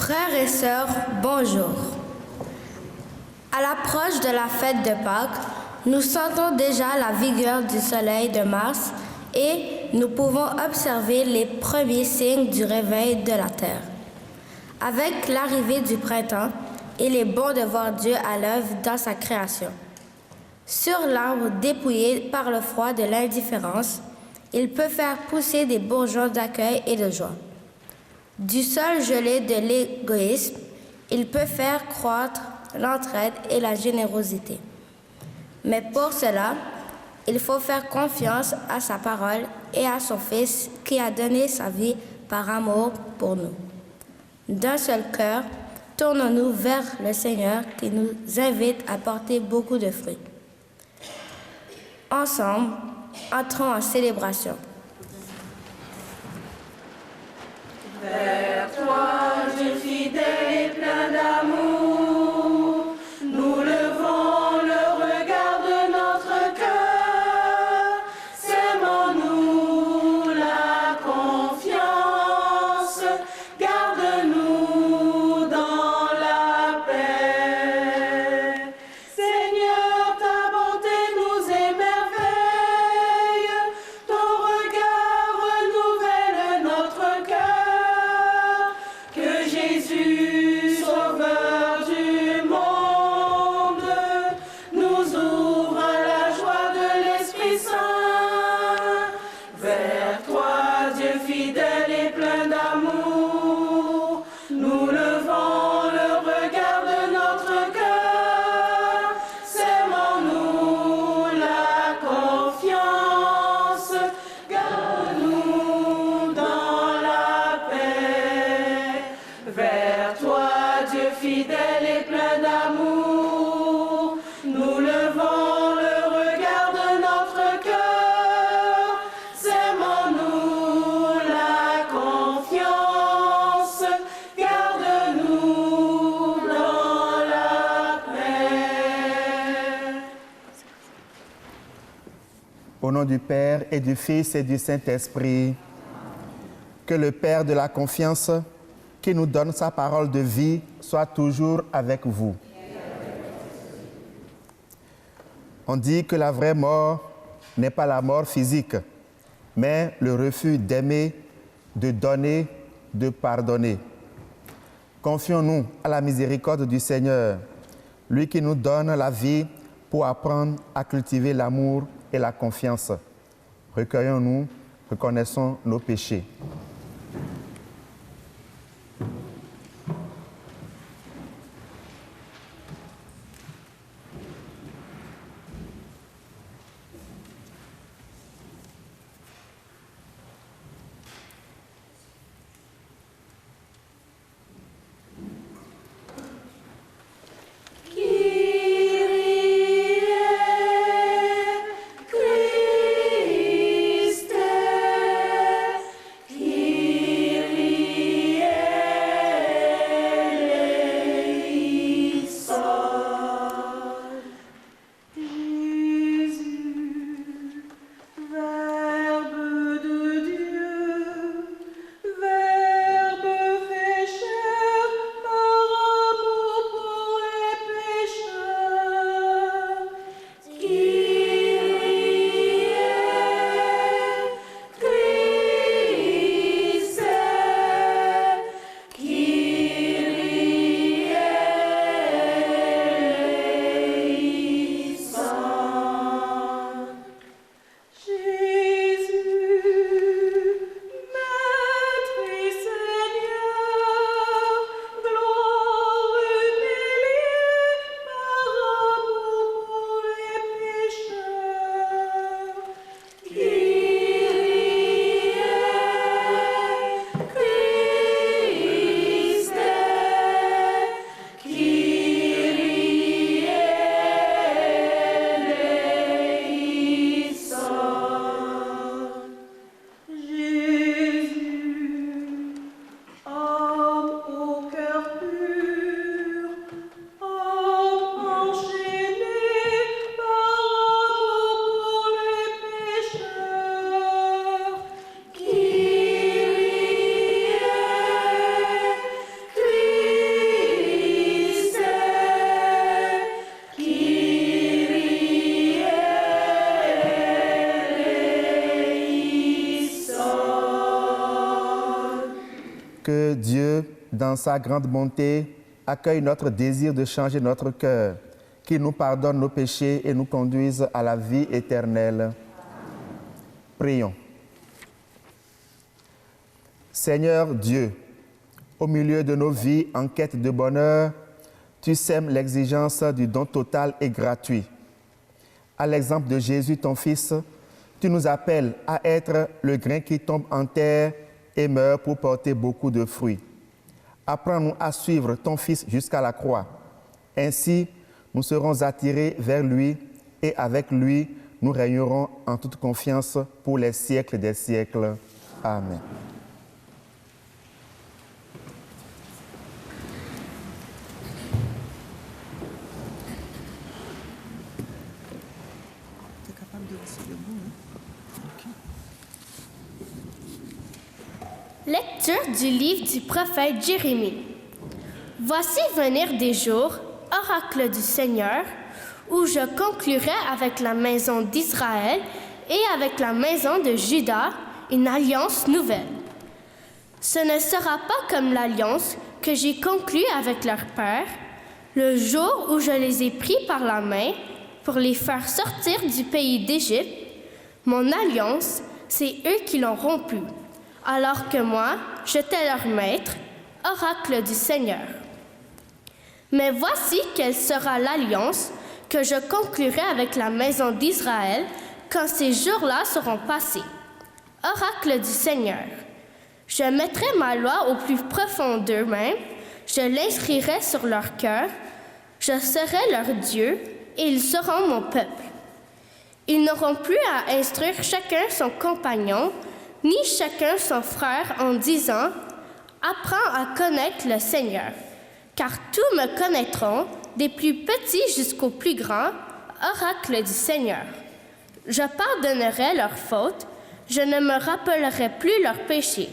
Frères et sœurs, bonjour. À l'approche de la fête de Pâques, nous sentons déjà la vigueur du soleil de mars et nous pouvons observer les premiers signes du réveil de la terre. Avec l'arrivée du printemps, il est bon de voir Dieu à l'œuvre dans sa création. Sur l'arbre dépouillé par le froid de l'indifférence, il peut faire pousser des bourgeons d'accueil et de joie. Du sol gelé de l'égoïsme, il peut faire croître l'entraide et la générosité. Mais pour cela, il faut faire confiance à sa parole et à son Fils qui a donné sa vie par amour pour nous. D'un seul cœur, tournons-nous vers le Seigneur qui nous invite à porter beaucoup de fruits. Ensemble, entrons en célébration. Vers toi, Dieu fidèle et plein d'amour, nous levons le regard de notre cœur, sermons-nous la confiance, garde-nous dans la paix. Seigneur, ta bonté nous émerveille, ton regard renouvelle notre cœur. Que Jésus, Sauveur du monde, nous ouvre à la joie de l'Esprit Saint. Vers toi, Dieu fidèle et plein d'amour, nous levons le regard de notre cœur. Sermons-nous la confiance, garde-nous dans la paix. Vers toi, Dieu fidèle et plein d'amour, nous levons le regard de notre cœur. Sermons-nous la confiance, garde-nous dans la paix. Au nom du Père et du Fils et du Saint-Esprit, que le Père de la confiance, qui nous donne sa parole de vie, soit toujours avec vous. On dit que la vraie mort n'est pas la mort physique, mais le refus d'aimer, de donner, de pardonner. Confions-nous à la miséricorde du Seigneur, lui qui nous donne la vie pour apprendre à cultiver l'amour et la confiance. Recueillons-nous, reconnaissons nos péchés. Kyrie, que Dieu, dans sa grande bonté, accueille notre désir de changer notre cœur, qu'il nous pardonne nos péchés et nous conduise à la vie éternelle. Prions. Seigneur Dieu, au milieu de nos vies en quête de bonheur, tu sèmes l'exigence du don total et gratuit. À l'exemple de Jésus, ton Fils, tu nous appelles à être le grain qui tombe en terre et meurt pour porter beaucoup de fruits. Apprends-nous à suivre ton Fils jusqu'à la croix. Ainsi, nous serons attirés vers lui et avec lui, nous régnerons en toute confiance pour les siècles des siècles. Amen. Lecture du livre du prophète Jérémie. Voici venir des jours, oracle du Seigneur, où je conclurai avec la maison d'Israël et avec la maison de Juda une alliance nouvelle. Ce ne sera pas comme l'alliance que j'ai conclue avec leur père, le jour où je les ai pris par la main pour les faire sortir du pays d'Égypte. Mon alliance, c'est eux qui l'ont rompue, alors que moi, j'étais leur maître, oracle du Seigneur. Mais voici quelle sera l'alliance que je conclurai avec la maison d'Israël quand ces jours-là seront passés. Oracle du Seigneur. Je mettrai ma loi au plus profond d'eux-mêmes, je l'inscrirai sur leur cœur, je serai leur Dieu et ils seront mon peuple. Ils n'auront plus à instruire chacun son compagnon, ni chacun son frère en disant « Apprends à connaître le Seigneur », car tous me connaîtront, des plus petits jusqu'aux plus grands, oracle du Seigneur. Je pardonnerai leurs fautes, je ne me rappellerai plus leurs péchés.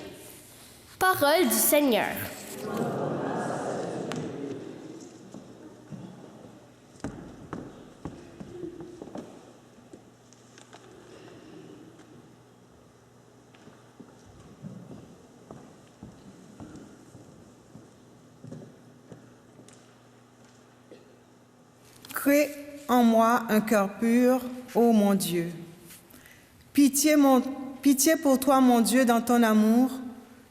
Parole du Seigneur. Crée en moi un cœur pur, ô mon Dieu. Pitié pour toi, mon Dieu, dans ton amour,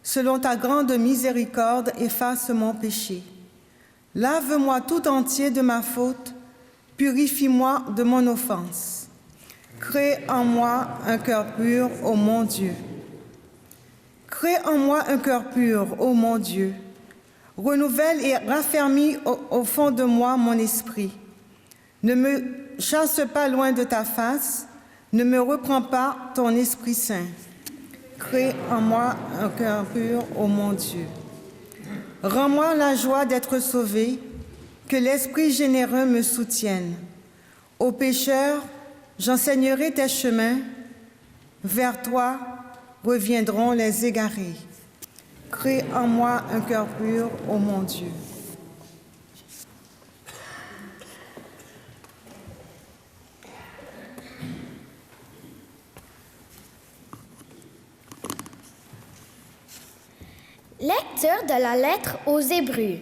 selon ta grande miséricorde, efface mon péché. Lave-moi tout entier de ma faute, purifie-moi de mon offense. Crée en moi un cœur pur, ô mon Dieu. Crée en moi un cœur pur, ô mon Dieu. Renouvelle et raffermis au fond de moi mon esprit. Ne me chasse pas loin de ta face, ne me reprends pas ton Esprit Saint. Crée en moi un cœur pur, ô mon Dieu. Rends-moi la joie d'être sauvé, que l'Esprit généreux me soutienne. Aux pécheurs, j'enseignerai tes chemins, vers toi reviendront les égarés. Crée en moi un cœur pur, ô mon Dieu. Lecture de la lettre aux Hébreux.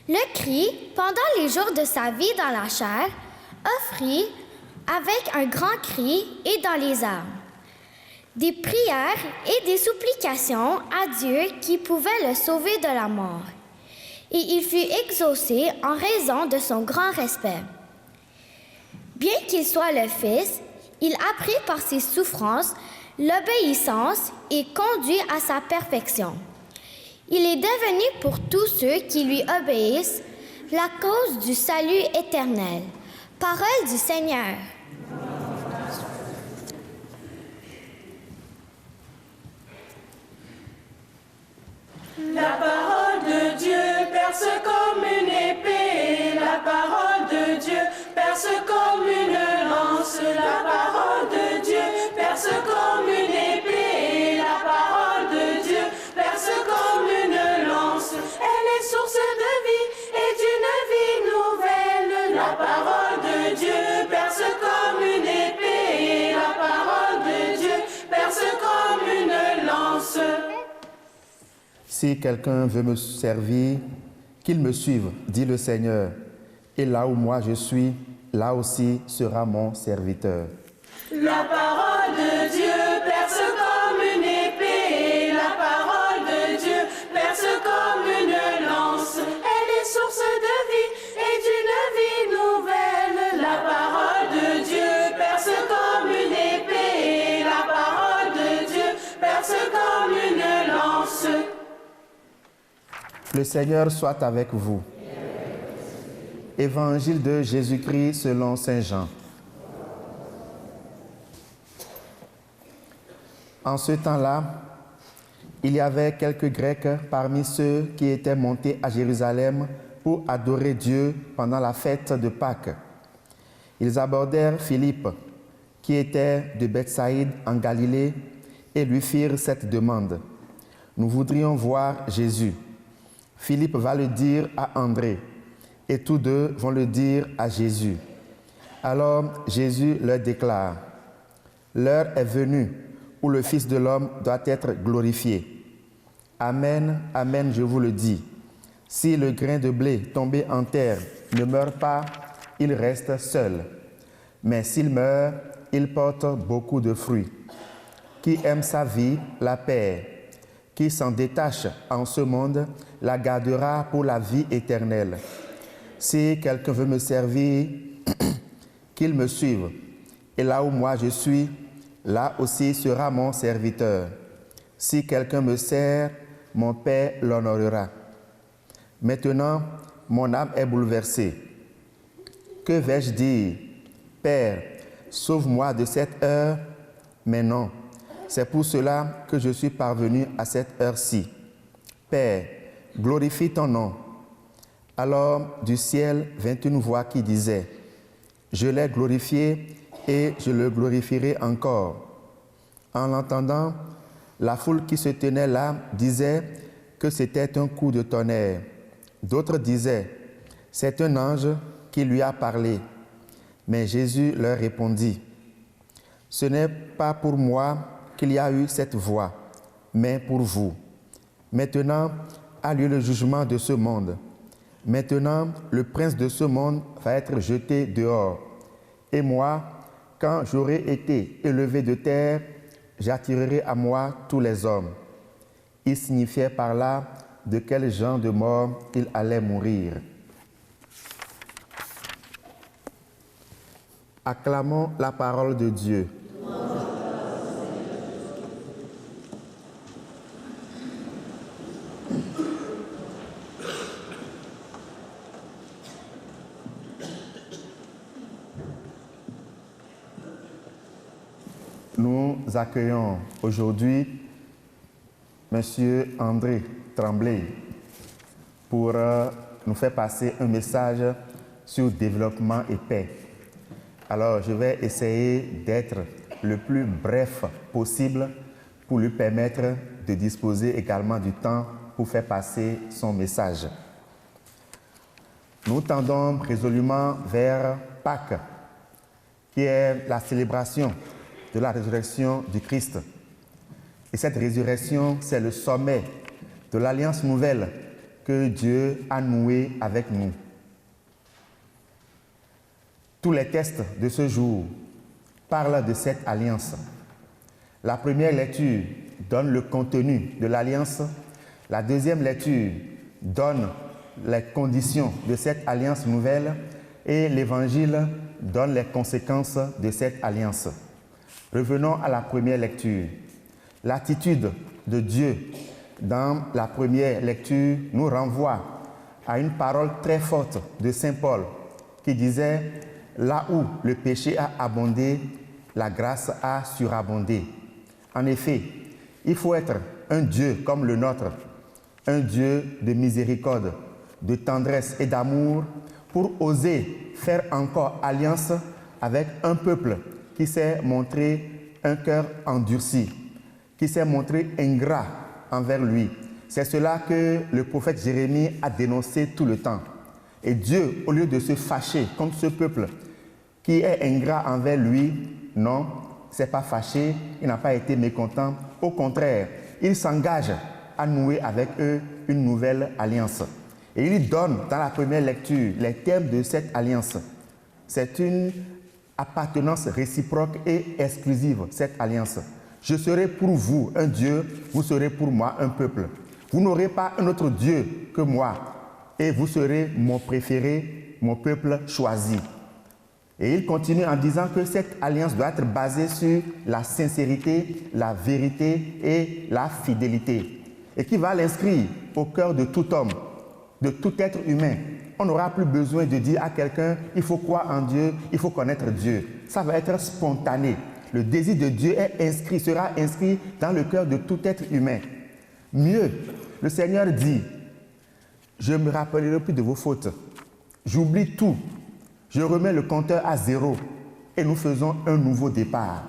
Le Christ, pendant les jours de sa vie dans la chair, offrit avec un grand cri et dans les armes des prières et des supplications à Dieu qui pouvait le sauver de la mort. Et il fut exaucé en raison de son grand respect. Bien qu'il soit le Fils, il apprit par ses souffrances l'obéissance et conduit à sa perfection. Il est devenu pour tous ceux qui lui obéissent la cause du salut éternel. Parole du Seigneur. La parole de Dieu perce comme une épée. La parole de Dieu perce comme une lance. La parole de Dieu perce comme une épée. La parole de Dieu perce comme une lance. Elle est source de vie et d'une vie nouvelle. La parole de Dieu perce comme Si quelqu'un veut me servir, qu'il me suive, dit le Seigneur. Et là où moi je suis, là aussi sera mon serviteur. La parole de Dieu perce comme une épée. La parole de Dieu perce comme une lance. Elle est source de vie et d'une vie nouvelle. La parole de Dieu perce comme une épée. La parole de Dieu perce comme une lance. Le Seigneur soit avec vous. Évangile de Jésus-Christ selon saint Jean. En ce temps-là, il y avait quelques Grecs parmi ceux qui étaient montés à Jérusalem pour adorer Dieu pendant la fête de Pâques. Ils abordèrent Philippe, qui était de Bethsaïde en Galilée, et lui firent cette demande. « Nous voudrions voir Jésus. » Philippe va le dire à André, et tous deux vont le dire à Jésus. Alors Jésus leur déclare, « L'heure est venue où le Fils de l'homme doit être glorifié. Amen, amen, je vous le dis. Si le grain de blé tombé en terre ne meurt pas, il reste seul. Mais s'il meurt, il porte beaucoup de fruits. Qui aime sa vie la perd. Qui s'en détache en ce monde la gardera pour la vie éternelle. Si quelqu'un veut me servir, qu'il me suive. Et là où moi je suis, là aussi sera mon serviteur. Si quelqu'un me sert, mon Père l'honorera. Maintenant, mon âme est bouleversée. Que vais-je dire? Père, sauve-moi de cette heure. Mais non, c'est pour cela que je suis parvenu à cette heure-ci. Père, glorifie ton nom. Alors du ciel vint une voix qui disait, je l'ai glorifié et je le glorifierai encore. En l'entendant, la foule qui se tenait là disait que c'était un coup de tonnerre. D'autres disaient, c'est un ange qui lui a parlé. Mais Jésus leur répondit, ce n'est pas pour moi qu'il y a eu cette voix, mais pour vous. Maintenant a lieu le jugement de ce monde. Maintenant, le prince de ce monde va être jeté dehors. Et moi, quand j'aurai été élevé de terre, j'attirerai à moi tous les hommes. Il signifiait par là de quel genre de mort il allait mourir. Acclamons la parole de Dieu. Nous accueillons aujourd'hui M. André Tremblay pour nous faire passer un message sur développement et paix. Alors, je vais essayer d'être le plus bref possible pour lui permettre de disposer également du temps pour faire passer son message. Nous tendons résolument vers Pâques, qui est la célébration de la résurrection du Christ. Et cette résurrection, c'est le sommet de l'alliance nouvelle que Dieu a nouée avec nous. Tous les textes de ce jour parlent de cette alliance. La première lecture donne le contenu de l'alliance. La deuxième lecture donne les conditions de cette alliance nouvelle. Et l'Évangile donne les conséquences de cette alliance. Revenons à la première lecture. L'attitude de Dieu dans la première lecture nous renvoie à une parole très forte de saint Paul qui disait « Là où le péché a abondé, la grâce a surabondé ». En effet, il faut être un Dieu comme le nôtre, un Dieu de miséricorde, de tendresse et d'amour pour oser faire encore alliance avec un peuple qui s'est montré un cœur endurci, qui s'est montré ingrat envers lui. C'est cela que le prophète Jérémie a dénoncé tout le temps. Et Dieu, au lieu de se fâcher contre ce peuple qui est ingrat envers lui, non, il ne s'est pas fâché, il n'a pas été mécontent. Au contraire, il s'engage à nouer avec eux une nouvelle alliance. Et il donne dans la première lecture les termes de cette alliance. C'est une appartenance réciproque et exclusive, cette alliance. Je serai pour vous un Dieu, vous serez pour moi un peuple. Vous n'aurez pas un autre Dieu que moi, et vous serez mon préféré, mon peuple choisi. Et il continue en disant que cette alliance doit être basée sur la sincérité, la vérité et la fidélité. Et qui va l'inscrire au cœur de tout homme, de tout être humain. On n'aura plus besoin de dire à quelqu'un, il faut croire en Dieu, il faut connaître Dieu. Ça va être spontané. Le désir de Dieu sera inscrit dans le cœur de tout être humain. Mieux, le Seigneur dit, je ne me rappellerai plus de vos fautes. J'oublie tout. Je remets le compteur à 0 et nous faisons un nouveau départ.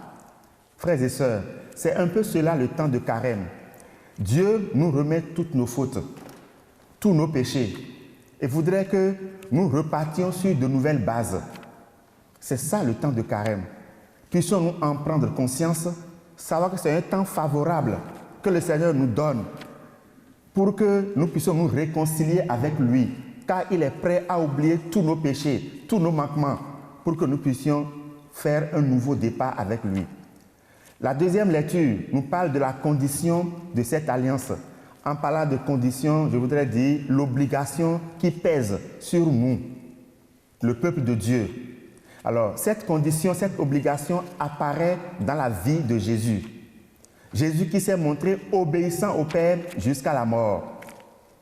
Frères et sœurs, c'est un peu cela le temps de carême. Dieu nous remet toutes nos fautes, tous nos péchés, et voudrait que nous repartions sur de nouvelles bases. C'est ça le temps de carême. Puissions-nous en prendre conscience, savoir que c'est un temps favorable que le Seigneur nous donne pour que nous puissions nous réconcilier avec lui, car il est prêt à oublier tous nos péchés, tous nos manquements, pour que nous puissions faire un nouveau départ avec lui. La deuxième lecture nous parle de la condition de cette alliance. En parlant de condition, je voudrais dire l'obligation qui pèse sur nous, le peuple de Dieu. Alors, cette condition, cette obligation apparaît dans la vie de Jésus. Jésus qui s'est montré obéissant au Père jusqu'à la mort.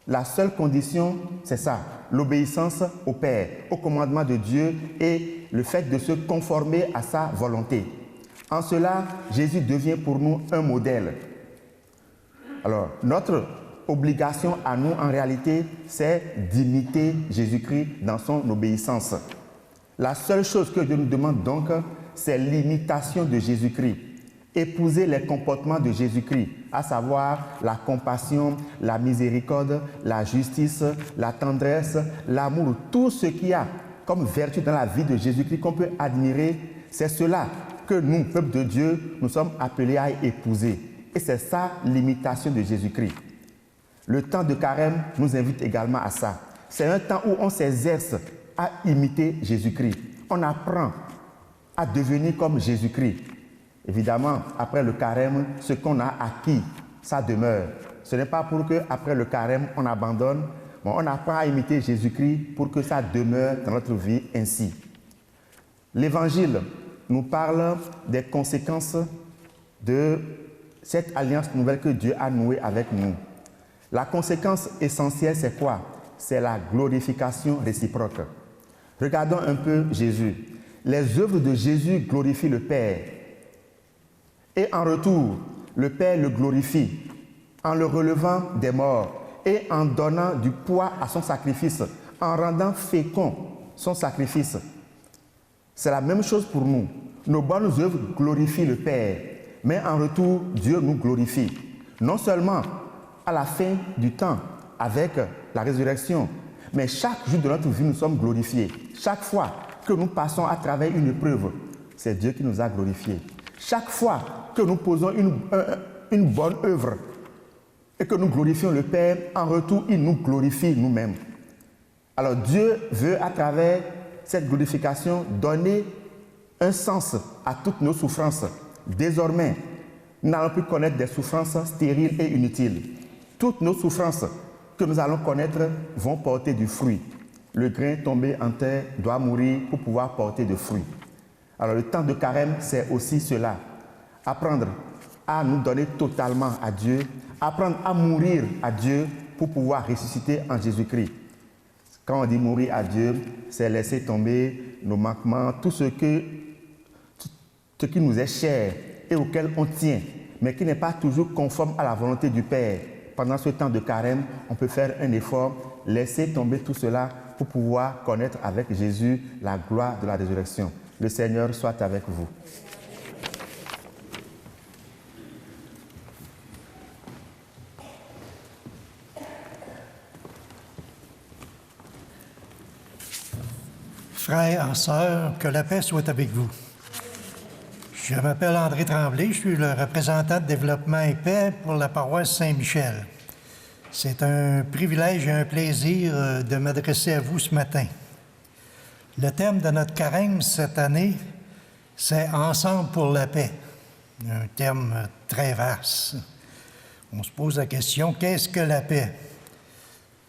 La seule condition, c'est ça, l'obéissance au Père, au commandement de Dieu et le fait de se conformer à sa volonté. En cela, Jésus devient pour nous un modèle. Alors, notre obligation à nous, en réalité, c'est d'imiter Jésus-Christ dans son obéissance. La seule chose que Dieu nous demande donc, c'est l'imitation de Jésus-Christ. Épouser les comportements de Jésus-Christ, à savoir la compassion, la miséricorde, la justice, la tendresse, l'amour, tout ce qu'il y a comme vertu dans la vie de Jésus-Christ qu'on peut admirer, c'est cela que nous, peuple de Dieu, nous sommes appelés à épouser. Et c'est ça l'imitation de Jésus-Christ. Le temps de carême nous invite également à ça. C'est un temps où on s'exerce à imiter Jésus-Christ. On apprend à devenir comme Jésus-Christ. Évidemment, après le carême, ce qu'on a acquis, ça demeure. Ce n'est pas pour qu'après le carême, on abandonne. Bon, on apprend à imiter Jésus-Christ pour que ça demeure dans notre vie ainsi. L'Évangile nous parle des conséquences de cette alliance nouvelle que Dieu a nouée avec nous. La conséquence essentielle, c'est quoi? C'est la glorification réciproque. Regardons un peu Jésus. Les œuvres de Jésus glorifient le Père. Et en retour, le Père le glorifie en le relevant des morts et en donnant du poids à son sacrifice, en rendant fécond son sacrifice. C'est la même chose pour nous. Nos bonnes œuvres glorifient le Père, mais en retour, Dieu nous glorifie. Non seulement à la fin du temps, avec la résurrection, mais chaque jour de notre vie, nous sommes glorifiés. Chaque fois que nous passons à travers une épreuve, c'est Dieu qui nous a glorifiés. Chaque fois que nous posons une bonne œuvre et que nous glorifions le Père, en retour, il nous glorifie nous-mêmes. Alors Dieu veut, à travers cette glorification, donner un sens à toutes nos souffrances. Désormais, nous n'allons plus connaître des souffrances stériles et inutiles. Toutes nos souffrances que nous allons connaître vont porter du fruit. Le grain tombé en terre doit mourir pour pouvoir porter du fruit. Alors le temps de carême, c'est aussi cela. Apprendre à nous donner totalement à Dieu, apprendre à mourir à Dieu pour pouvoir ressusciter en Jésus-Christ. Quand on dit mourir à Dieu, c'est laisser tomber nos manquements, tout ce qui nous est cher et auquel on tient, mais qui n'est pas toujours conforme à la volonté du Père. Pendant ce temps de carême, on peut faire un effort, laisser tomber tout cela pour pouvoir connaître avec Jésus la gloire de la résurrection. Le Seigneur soit avec vous. Frères et sœurs, que la paix soit avec vous. Je m'appelle André Tremblay, je suis le représentant de développement et paix pour la paroisse Saint-Michel. C'est un privilège et un plaisir de m'adresser à vous ce matin. Le thème de notre carême cette année, c'est « Ensemble pour la paix », un thème très vaste. On se pose la question, qu'est-ce que la paix?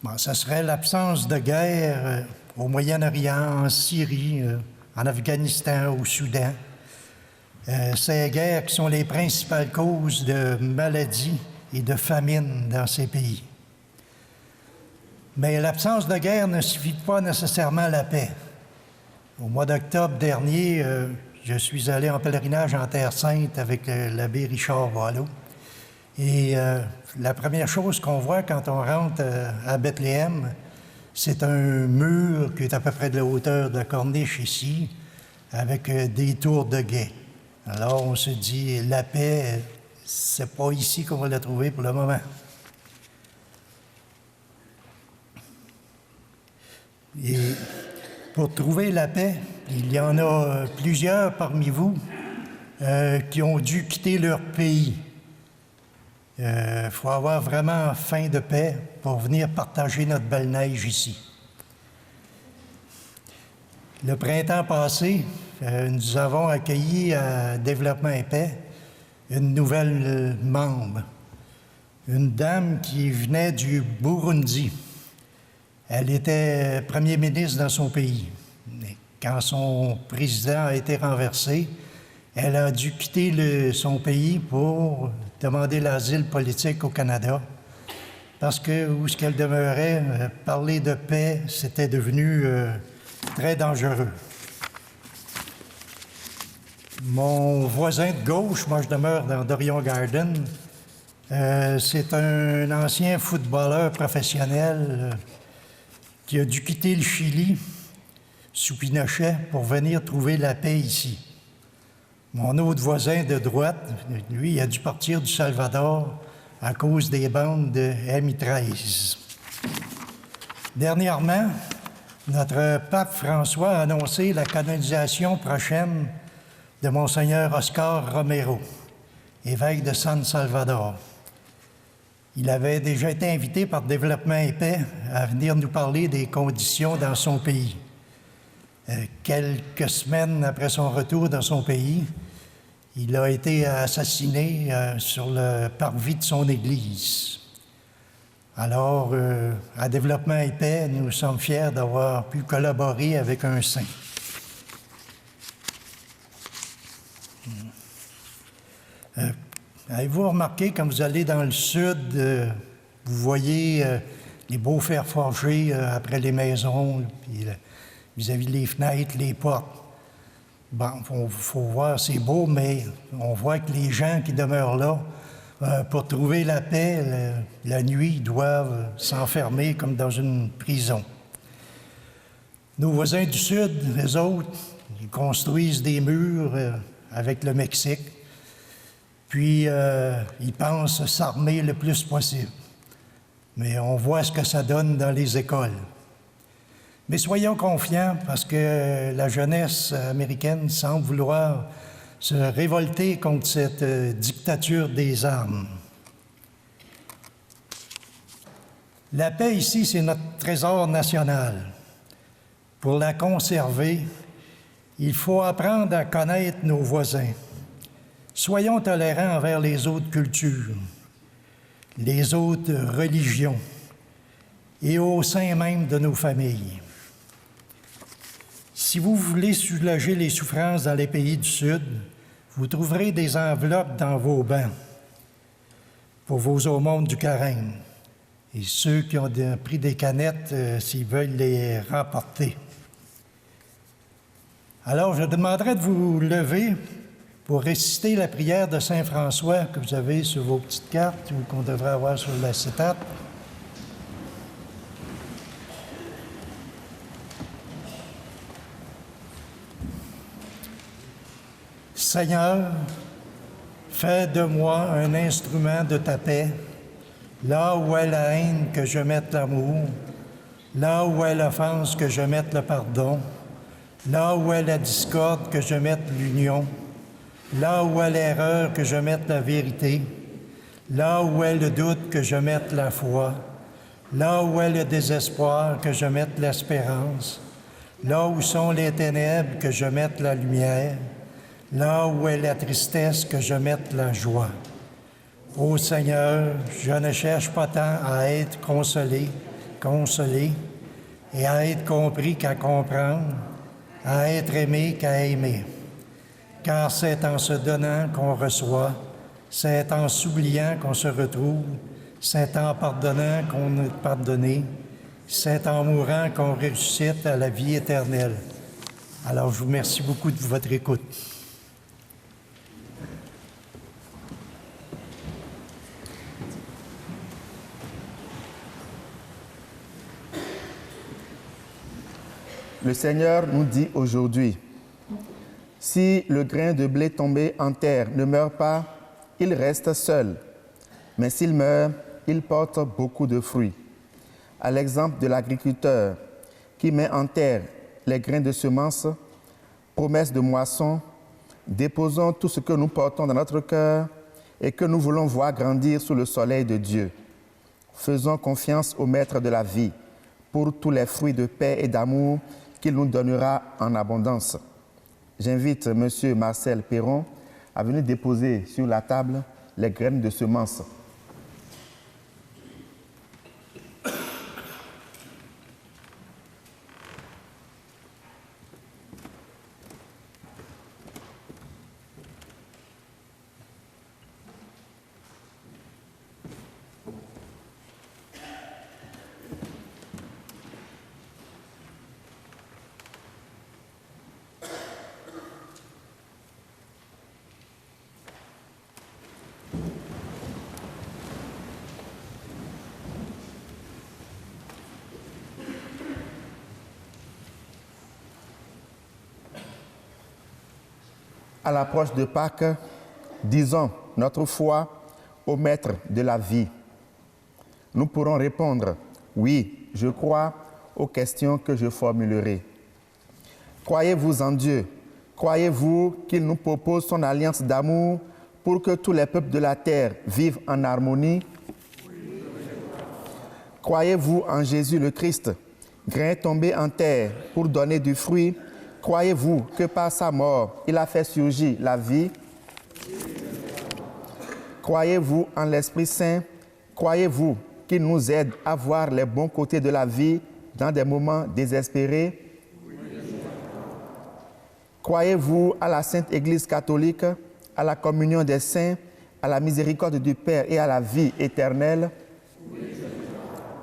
Bon, ça serait l'absence de guerre au Moyen-Orient, en Syrie, en Afghanistan, au Soudan. Ces guerres qui sont les principales causes de maladies et de famine dans ces pays. Mais l'absence de guerre ne suffit pas nécessairement à la paix. Au mois d'octobre dernier, je suis allé en pèlerinage en Terre Sainte avec l'abbé Richard Boileau. Et la première chose qu'on voit quand on rentre à Bethléem, c'est un mur qui est à peu près de la hauteur de la corniche ici, avec des tours de guet. Alors on se dit, la paix, c'est pas ici qu'on va la trouver pour le moment. Et pour trouver la paix, il y en a plusieurs parmi vous qui ont dû quitter leur pays. Il faut avoir vraiment faim de paix pour venir partager notre belle neige ici. Le printemps passé, nous avons accueilli à Développement et Paix une nouvelle membre, une dame qui venait du Burundi. Elle était premier ministre dans son pays. Quand son président a été renversé, elle a dû quitter son pays pour demander l'asile politique au Canada parce que où ce qu'elle demeurait, parler de paix, c'était devenu très dangereux. Mon voisin de gauche, moi je demeure dans Dorion Garden, c'est un ancien footballeur professionnel qui a dû quitter le Chili sous Pinochet pour venir trouver la paix ici. Mon autre voisin de droite, lui, il a dû partir du Salvador à cause des bandes de M13. Dernièrement, notre pape François a annoncé la canonisation prochaine de Monseigneur Oscar Romero, évêque de San Salvador. Il avait déjà été invité par Développement et Paix à venir nous parler des conditions dans son pays. Quelques semaines après son retour dans son pays, il a été assassiné sur le parvis de son église. Alors, à Développement et Paix, nous sommes fiers d'avoir pu collaborer avec un saint. Avez-vous remarqué, quand vous allez dans le sud, vous voyez les beaux fers forgés après les maisons, puis vis-à-vis les fenêtres, les portes. Bon, il faut voir, c'est beau, mais on voit que les gens qui demeurent là, pour trouver la paix, la nuit, ils doivent s'enfermer comme dans une prison. Nos voisins du Sud, les autres, ils construisent des murs avec le Mexique, puis ils pensent s'armer le plus possible. Mais on voit ce que ça donne dans les écoles. Mais soyons confiants parce que la jeunesse américaine semble vouloir se révolter contre cette dictature des armes. La paix ici, c'est notre trésor national. Pour la conserver, il faut apprendre à connaître nos voisins. Soyons tolérants envers les autres cultures, les autres religions et au sein même de nos familles. Si vous voulez soulager les souffrances dans les pays du Sud, vous trouverez des enveloppes dans vos bancs pour vos aumônes du carême et ceux qui ont pris des canettes s'ils veulent les remporter. Alors, je demanderai de vous lever pour réciter la prière de Saint François que vous avez sur vos petites cartes ou qu'on devrait avoir sur l'acétate. Seigneur, fais de moi un instrument de ta paix, là où est la haine que je mette l'amour, là où est l'offense que je mette le pardon, là où est la discorde que je mette l'union, là où est l'erreur que je mette la vérité, là où est le doute que je mette la foi, Là où est le désespoir, que je mette l'espérance. Là où sont les ténèbres, que je mette la lumière. Là où est la tristesse, que je mette la joie. Ô Seigneur, je ne cherche pas tant à être consolé, et à être compris qu'à comprendre, à être aimé qu'à aimer. Car c'est en se donnant qu'on reçoit, c'est en s'oubliant qu'on se retrouve, c'est en pardonnant qu'on est pardonné, c'est en mourant qu'on ressuscite à la vie éternelle. Alors, je vous remercie beaucoup de votre écoute. Le Seigneur nous dit aujourd'hui, si le grain de blé tombé en terre ne meurt pas, il reste seul. Mais s'il meurt, il porte beaucoup de fruits. À l'exemple de l'agriculteur qui met en terre les grains de semence, promesse de moisson, déposons tout ce que nous portons dans notre cœur et que nous voulons voir grandir sous le soleil de Dieu. Faisons confiance au Maître de la vie pour tous les fruits de paix et d'amour qu'il nous donnera en abondance. J'invite M. Marcel Perron à venir déposer sur la table les graines de semences. À l'approche de Pâques, disons notre foi au Maître de la vie. Nous pourrons répondre « Oui, je crois » aux questions que je formulerai. Croyez-vous en Dieu? Croyez-vous qu'il nous propose son alliance d'amour pour que tous les peuples de la terre vivent en harmonie? Croyez-vous en Jésus le Christ, grain tombé en terre pour donner du fruit? Croyez-vous que par sa mort, il a fait surgir la vie? Croyez-vous en l'Esprit Saint? Croyez-vous qu'il nous aide à voir les bons côtés de la vie dans des moments désespérés? Croyez-vous à la Sainte Église catholique, à la communion des saints, à la miséricorde du Père et à la vie éternelle?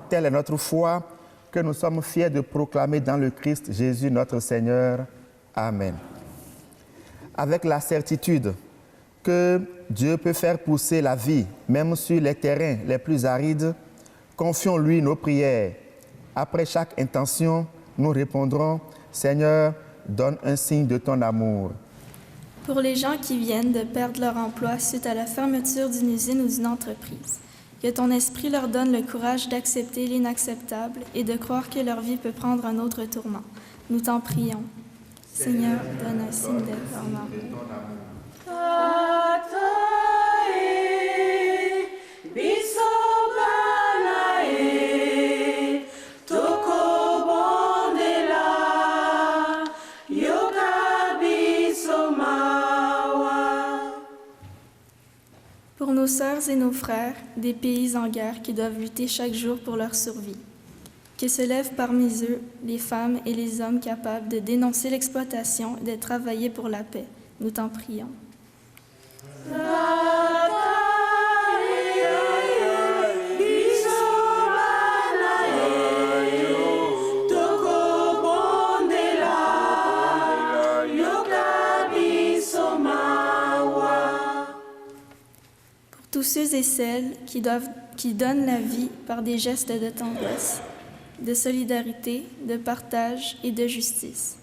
Telle est notre foi, que nous sommes fiers de proclamer dans le Christ Jésus notre Seigneur. Amen. Avec la certitude que Dieu peut faire pousser la vie, même sur les terrains les plus arides, confions-lui nos prières. Après chaque intention, nous répondrons « Seigneur, donne un signe de ton amour ». Pour les gens qui viennent de perdre leur emploi suite à la fermeture d'une usine ou d'une entreprise, que ton esprit leur donne le courage d'accepter l'inacceptable et de croire que leur vie peut prendre un autre tournant. Nous t'en prions. Seigneur, donne un signe de ton amour. Pour nos sœurs et nos frères des pays en guerre qui doivent lutter chaque jour pour leur survie, que se lèvent parmi eux les femmes et les hommes capables de dénoncer l'exploitation et de travailler pour la paix. Nous t'en prions. Tous ceux et celles qui donnent la vie par des gestes de tendresse, de solidarité, de partage et de justice.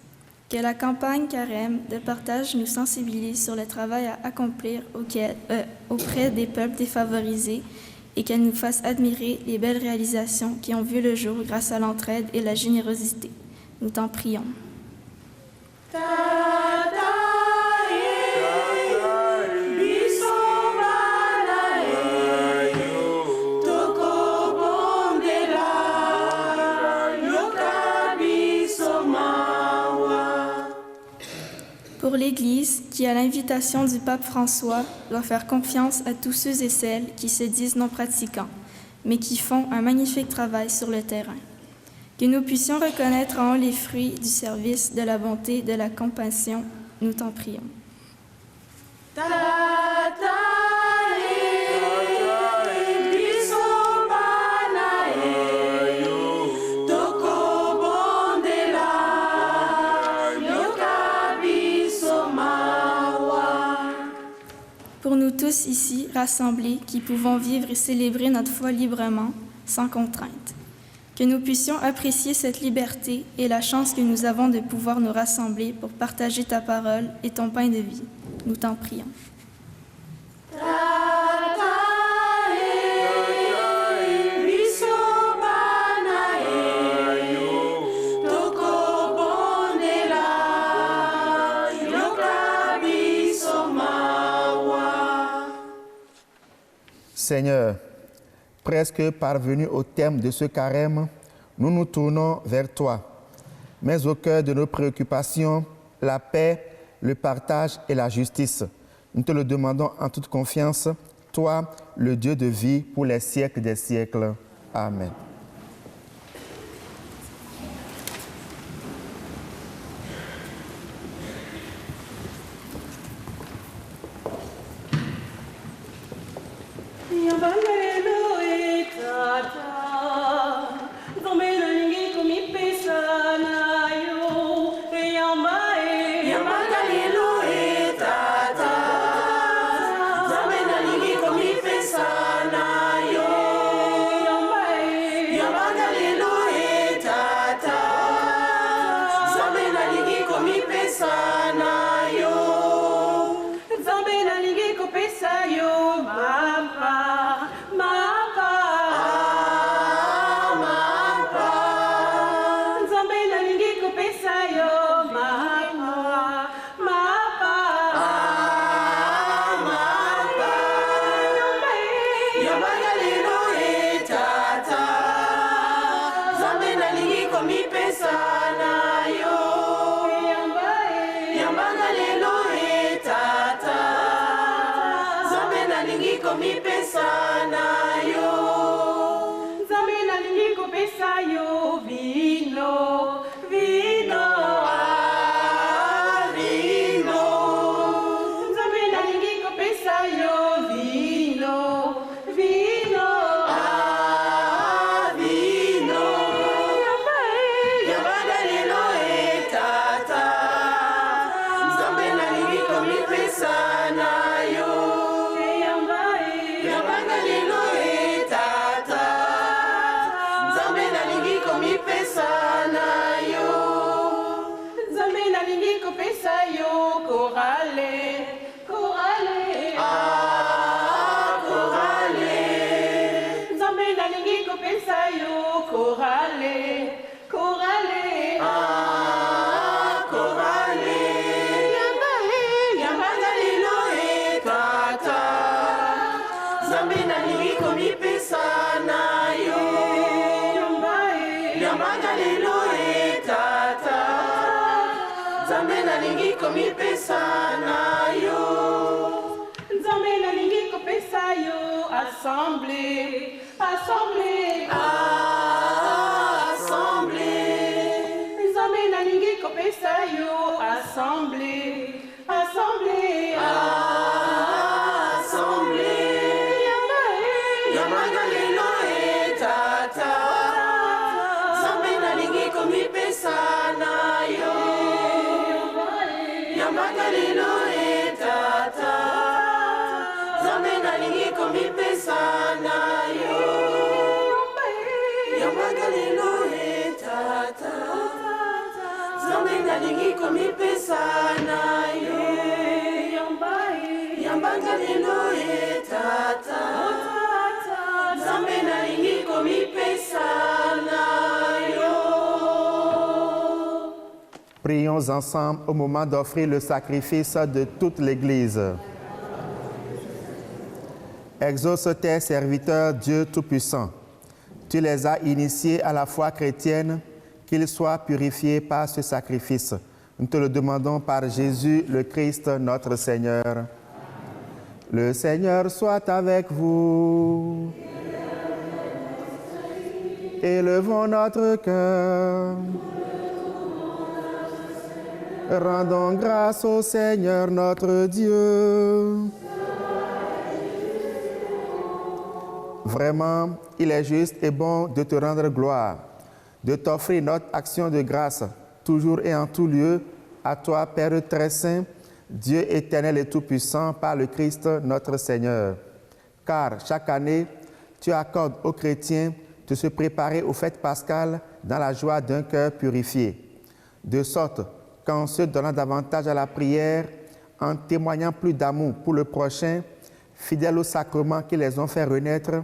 Que la campagne Carême de partage nous sensibilise sur le travail à accomplir auprès des peuples défavorisés et qu'elle nous fasse admirer les belles réalisations qui ont vu le jour grâce à l'entraide et la générosité. Nous t'en prions. Toko bondela l'Église qui, à l'invitation du pape François, doit faire confiance à tous ceux et celles qui se disent non pratiquants, mais qui font un magnifique travail sur le terrain. Que nous puissions reconnaître en eux les fruits du service, de la bonté, de la compassion, nous t'en prions. Pour nous tous ici, rassemblés, qui pouvons vivre et célébrer notre foi librement, sans contrainte. Que nous puissions apprécier cette liberté et la chance que nous avons de pouvoir nous rassembler pour partager ta parole et ton pain de vie. Nous t'en prions. Seigneur, presque parvenus au terme de ce carême, nous nous tournons vers toi. Mais au cœur de nos préoccupations, la paix, le partage et la justice. Nous te le demandons en toute confiance, toi, le Dieu de vie, pour les siècles des siècles. Amen. Assemblée, assemblée, assemblée. Nzambe nalingi kopesa yo assemblée, assemblée, assemblée. Yamanga lelo etata. Nzambe nalingi komipesa na yo. Yamanga lelo etata. Nzambe nalingi komipesa na yo. Yamanga lelo etata. Nzambe nalingi komipesa na yo. Yamanga lelo etata. Nzambe nalingi komipesa na yo. Prions ensemble au moment d'offrir le sacrifice de toute l'Église. Exauce tes serviteurs, Dieu Tout-Puissant. Tu les as initiés à la foi chrétienne, qu'ils soient purifiés par ce sacrifice, Nous te le demandons par Jésus le Christ, notre Seigneur. Le Seigneur soit avec vous. Élevons notre cœur. Rendons grâce au Seigneur notre Dieu. Vraiment, il est juste et bon de te rendre gloire, de t'offrir notre action de grâce, toujours et en tout lieu, à toi, Père très saint, Dieu éternel et tout-puissant, par le Christ notre Seigneur. Car chaque année, tu accordes aux chrétiens de se préparer aux fêtes pascales dans la joie d'un cœur purifié, de sorte qu'en se donnant davantage à la prière, en témoignant plus d'amour pour le prochain, fidèles aux sacrements qui les ont fait renaître,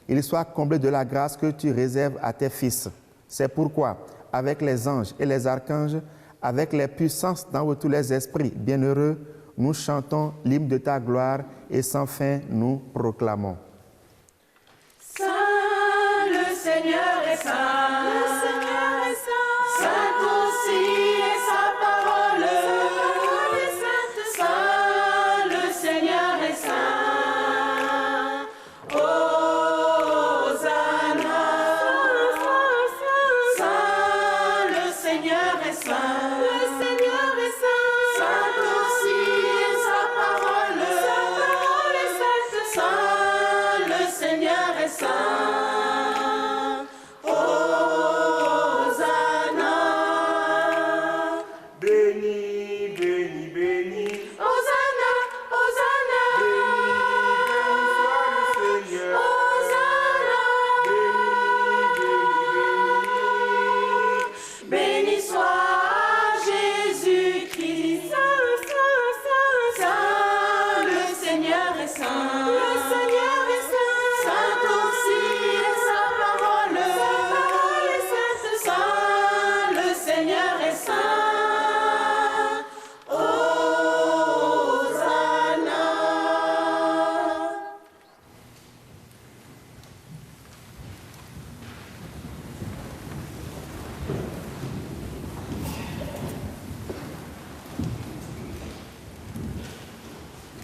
ils soient comblés de la grâce que tu réserves à tes fils. C'est pourquoi, avec les anges et les archanges, avec les puissances d'en haut tous les esprits bienheureux, nous chantons l'hymne de ta gloire et sans fin nous proclamons. Saint, le Seigneur est saint. Le Seigneur est saint. Saint aussi est sa parole. Saint, le Seigneur est saint.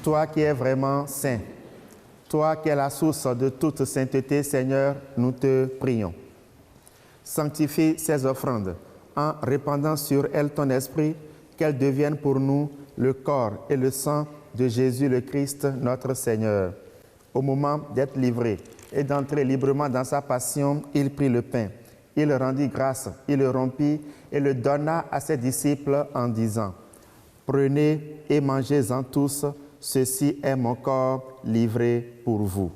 Toi qui es vraiment saint, toi qui es la source de toute sainteté, Seigneur, nous te prions. Sanctifie ces offrandes en répandant sur elles ton esprit, qu'elles deviennent pour nous le corps et le sang de Jésus le Christ, notre Seigneur. Au moment d'être livré et d'entrer librement dans sa passion, il prit le pain. Il rendit grâce, il le rompit et le donna à ses disciples en disant : Prenez et mangez-en tous, ceci est mon corps livré pour vous.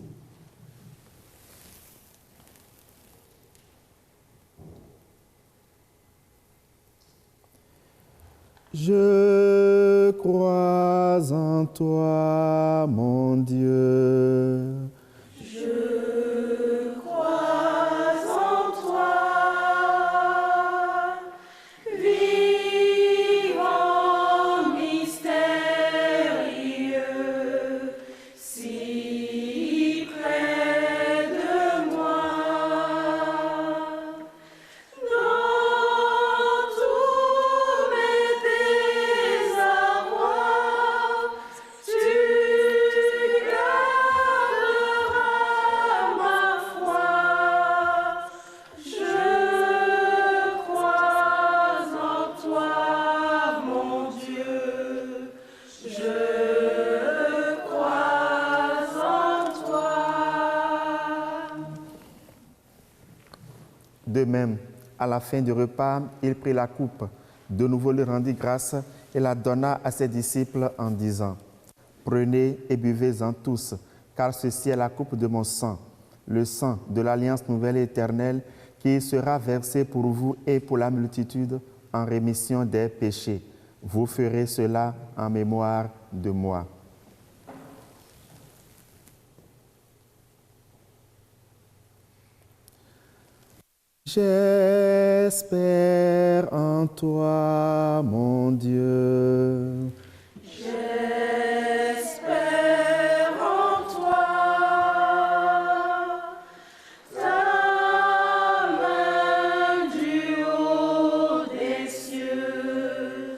Je crois en toi, mon Dieu. Je crois en toi, vivant mystérieux, si près de moi. Dans tous mes désarrois, tu garderas ma foi. Je crois en toi, mon Dieu. Je crois en toi. De même, à la fin du repas, il prit la coupe, de nouveau lui rendit grâce et la donna à ses disciples en disant : Prenez et buvez-en tous, car ceci est la coupe de mon sang, le sang de l'alliance nouvelle et éternelle, qui sera versé pour vous et pour la multitude en rémission des péchés. Vous ferez cela en mémoire de moi. J'espère en toi, mon Dieu. J'espère en toi, ta main du haut des cieux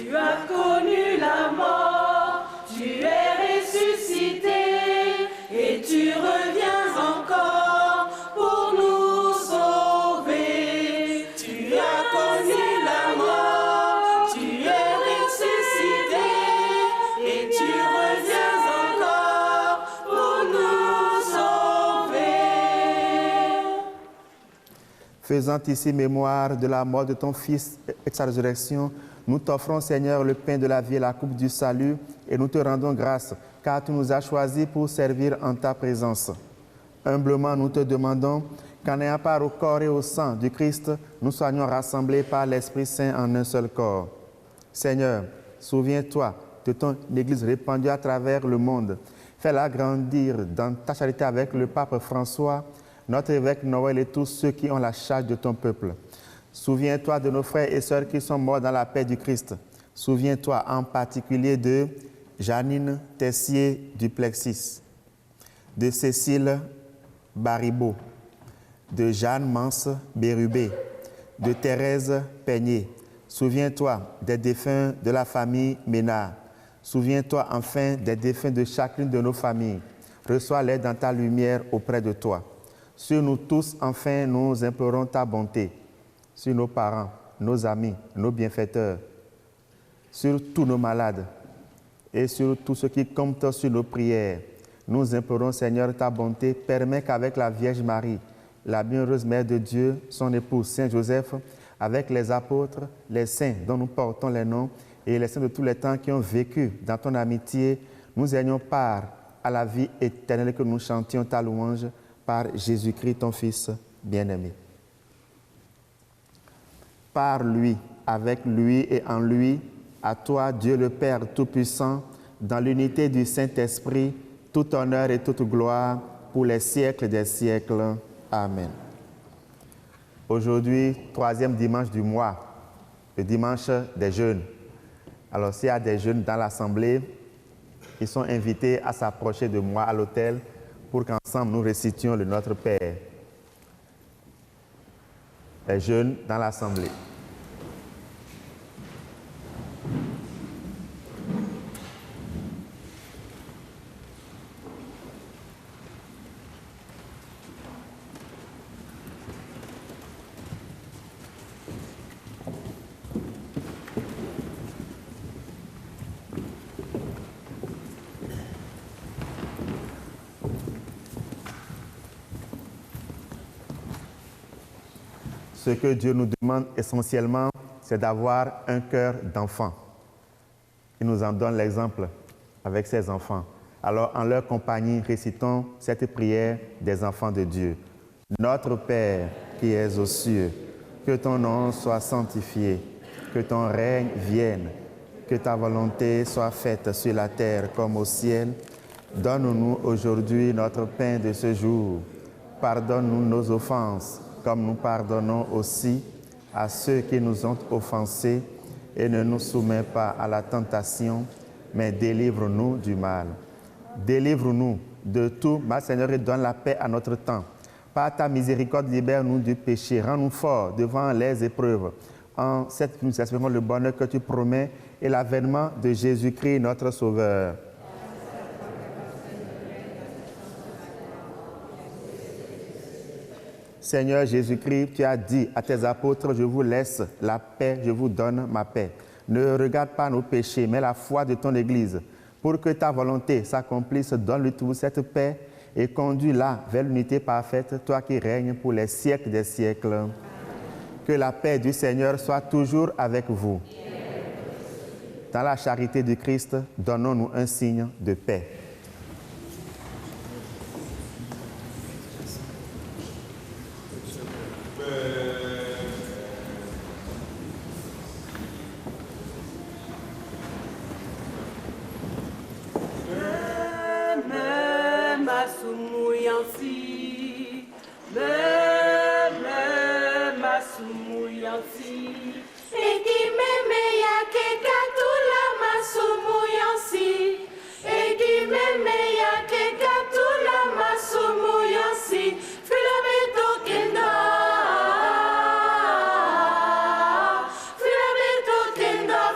Tu as connu la mort, tu es ressuscité et tu reviens encore pour nous sauver. Tu as connu la mort, tu es ressuscité et tu reviens encore pour nous sauver. Faisant ici mémoire de la mort de ton Fils et de sa résurrection, nous t'offrons, Seigneur, le pain de la vie et la coupe du salut, et nous te rendons grâce, car tu nous as choisis pour servir en ta présence. Humblement, nous te demandons qu'en ayant part au corps et au sang du Christ, nous soyons rassemblés par l'Esprit Saint en un seul corps. Seigneur, souviens-toi de ton Église répandue à travers le monde. Fais-la grandir dans ta charité avec le pape François, notre évêque Noël et tous ceux qui ont la charge de ton peuple. Souviens-toi de nos frères et sœurs qui sont morts dans la paix du Christ. Souviens-toi en particulier de Janine Tessier Duplexis, de Cécile Baribeau, de Jeanne Mance Bérubé, de Thérèse Peigné. Souviens-toi des défunts de la famille Ménard. Souviens-toi enfin des défunts de chacune de nos familles. Reçois-les dans ta lumière auprès de toi. Sur nous tous, enfin, nous implorons ta bonté. Sur nos parents, nos amis, nos bienfaiteurs, sur tous nos malades et sur tous ceux qui comptent sur nos prières. Nous implorons, Seigneur, ta bonté. Permets qu'avec la Vierge Marie, la bienheureuse Mère de Dieu, son époux Saint Joseph, avec les apôtres, les saints dont nous portons les noms et les saints de tous les temps qui ont vécu dans ton amitié, nous ayons part à la vie éternelle, que nous chantions ta louange par Jésus-Christ, ton Fils bien-aimé. Par lui, avec lui et en lui, à toi, Dieu le Père Tout-Puissant, dans l'unité du Saint-Esprit, tout honneur et toute gloire pour les siècles des siècles. Amen. Aujourd'hui, 3e dimanche du mois, le dimanche des jeûnes. Alors, s'il y a des jeunes dans l'assemblée, ils sont invités à s'approcher de moi à l'autel pour qu'ensemble nous récitions le Notre Père. Les jeunes dans l'assemblée. Ce que Dieu nous demande essentiellement, c'est d'avoir un cœur d'enfant. Il nous en donne l'exemple avec ses enfants. Alors, en leur compagnie, récitons cette prière des enfants de Dieu. Notre Père qui es aux cieux, que ton nom soit sanctifié, que ton règne vienne, que ta volonté soit faite sur la terre comme au ciel. Donne-nous aujourd'hui notre pain de ce jour. Pardonne-nous nos offenses, comme nous pardonnons aussi à ceux qui nous ont offensés, et ne nous soumets pas à la tentation, mais délivre-nous du mal. Délivre-nous de tout mal, Seigneur, et donne la paix à notre temps. Par ta miséricorde, libère-nous du péché, rends-nous forts devant les épreuves. En cette nous espérons le bonheur que tu promets et l'avènement de Jésus-Christ, notre Sauveur. Seigneur Jésus-Christ, tu as dit à tes apôtres, je vous laisse la paix, je vous donne ma paix. Ne regarde pas nos péchés, mais la foi de ton Église. Pour que ta volonté s'accomplisse, donne-lui tout cette paix et conduis-la vers l'unité parfaite, toi qui règnes pour les siècles des siècles. Que la paix du Seigneur soit toujours avec vous. Dans la charité du Christ, donnons-nous un signe de paix.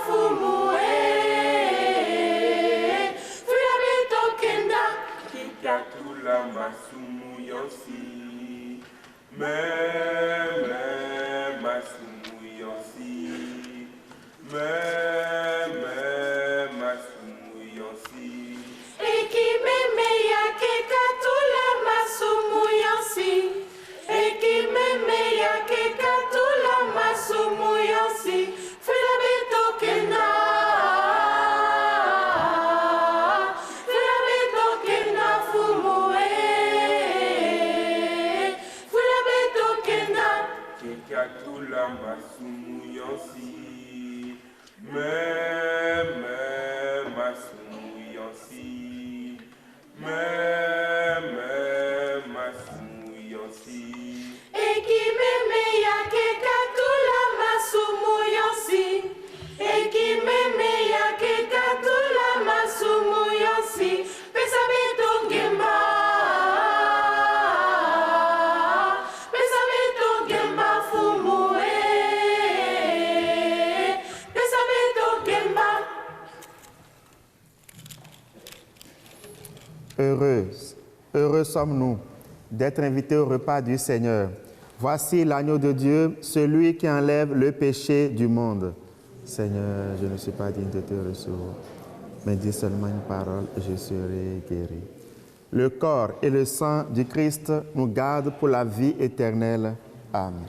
Fumu Heureux sommes-nous d'être invités au repas du Seigneur. Voici l'agneau de Dieu, celui qui enlève le péché du monde. Seigneur, je ne suis pas digne de te recevoir, mais dis seulement une parole et je serai guéri. Le corps et le sang du Christ nous gardent pour la vie éternelle. Amen.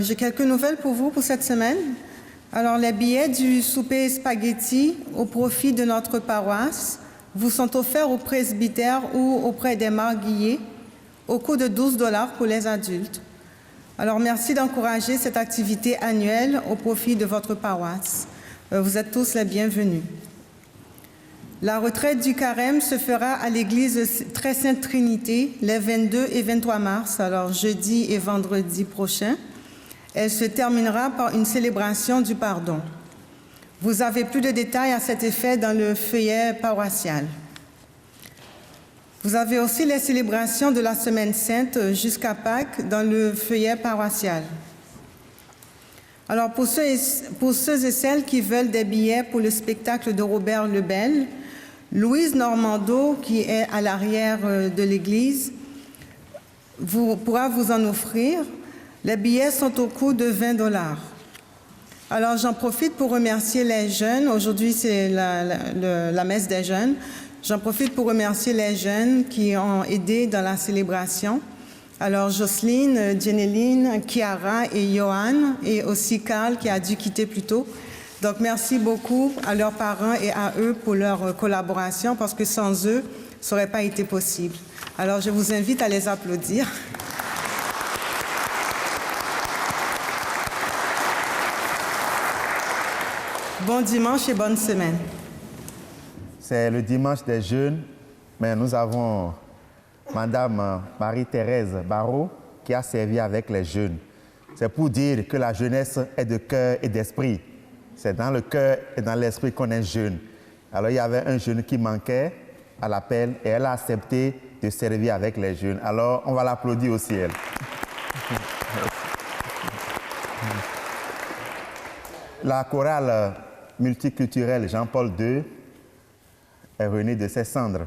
J'ai quelques nouvelles pour vous pour cette semaine. Alors, les billets du souper spaghetti au profit de notre paroisse vous sont offerts au presbytère ou auprès des marguilliers au coût de 12 $ pour les adultes. Alors, merci d'encourager cette activité annuelle au profit de votre paroisse. Vous êtes tous les bienvenus. La retraite du carême se fera à l'église Très Sainte Trinité les 22 et 23 mars, alors jeudi et vendredi prochain. Elle se terminera par une célébration du pardon. Vous avez plus de détails à cet effet dans le feuillet paroissial. Vous avez aussi les célébrations de la Semaine Sainte jusqu'à Pâques dans le feuillet paroissial. Alors, pour ceux et celles qui veulent des billets pour le spectacle de Robert Lebel, Louise Normando, qui est à l'arrière de l'église, pourra vous en offrir. Les billets sont au coût de 20 $. Alors, j'en profite pour remercier les jeunes. Aujourd'hui, c'est la messe des jeunes. J'en profite pour remercier les jeunes qui ont aidé dans la célébration. Alors, Jocelyne, Jeneline, Chiara et Johan, et aussi Carl qui a dû quitter plus tôt. Donc, merci beaucoup à leurs parents et à eux pour leur collaboration, parce que sans eux, ça n'aurait pas été possible. Alors, je vous invite à les applaudir. Bon dimanche et bonne semaine. C'est le dimanche des jeunes, mais nous avons Madame Marie-Thérèse Barrault qui a servi avec les jeunes. C'est pour dire que la jeunesse est de cœur et d'esprit. C'est dans le cœur et dans l'esprit qu'on est jeune. Alors il y avait un jeune qui manquait à l'appel et elle a accepté de servir avec les jeunes. Alors on va l'applaudir aussi, elle. La chorale multiculturelle Jean-Paul II est revenue de ses cendres.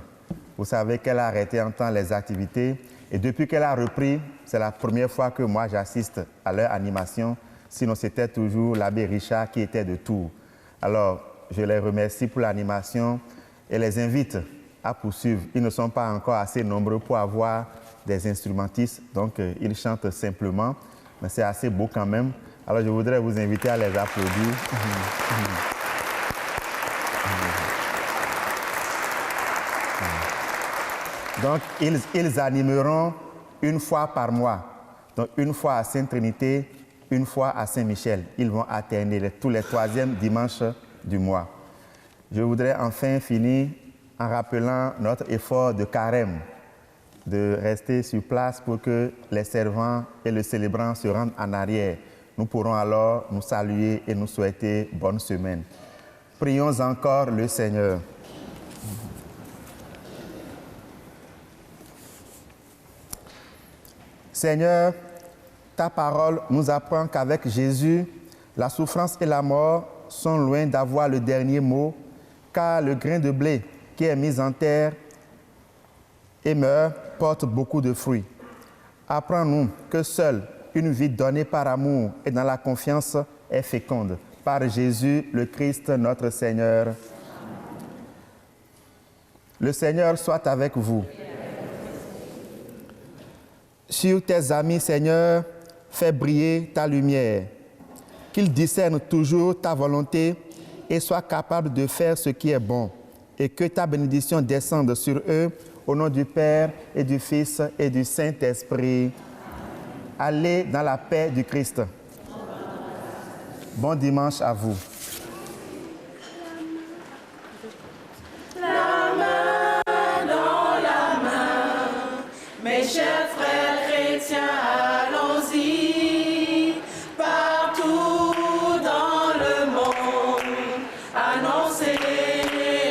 Vous savez qu'elle a arrêté un temps les activités et depuis qu'elle a repris, c'est la première fois que moi j'assiste à leur animation. Sinon, c'était toujours l'abbé Richard qui était de Tours. Alors, je les remercie pour l'animation et les invite à poursuivre. Ils ne sont pas encore assez nombreux pour avoir des instrumentistes, donc ils chantent simplement, mais c'est assez beau quand même. Alors, je voudrais vous inviter à les applaudir. Donc, ils animeront une fois par mois. Donc, une fois à Sainte-Trinité, une fois à Saint-Michel. Ils vont alterner tous les 3e dimanches du mois. Je voudrais enfin finir en rappelant notre effort de carême, de rester sur place pour que les servants et le célébrant se rendent en arrière. Nous pourrons alors nous saluer et nous souhaiter bonne semaine. Prions encore le Seigneur. Seigneur, ta parole nous apprend qu'avec Jésus, la souffrance et la mort sont loin d'avoir le dernier mot, car le grain de blé qui est mis en terre et meurt porte beaucoup de fruits. Apprends-nous que seule une vie donnée par amour et dans la confiance est féconde. Par Jésus, le Christ, notre Seigneur. Le Seigneur soit avec vous. Sur tes amis, Seigneur, fais briller ta lumière, qu'ils discernent toujours ta volonté et soient capables de faire ce qui est bon, et que ta bénédiction descende sur eux au nom du Père et du Fils et du Saint-Esprit. Allez dans la paix du Christ. Bon dimanche à vous. La main dans la main, mes chers frères chrétiens, allons-y, partout dans le monde, annoncez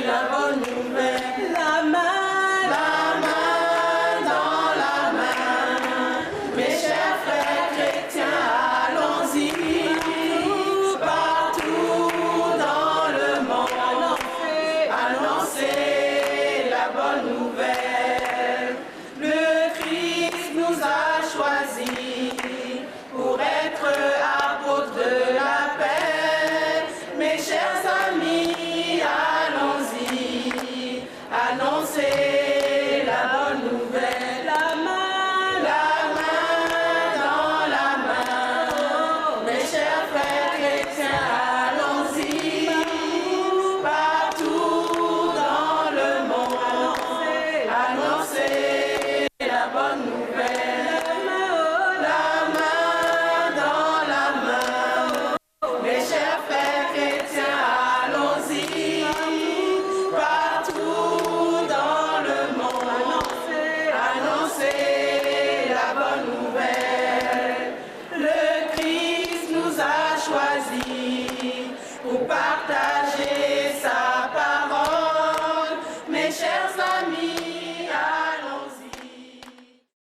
la bonne nouvelle. La main dans la main, mes chers frères chrétiens, allons-y, partout dans le monde, annoncez la bonne nouvelle. Le Christ chers amis,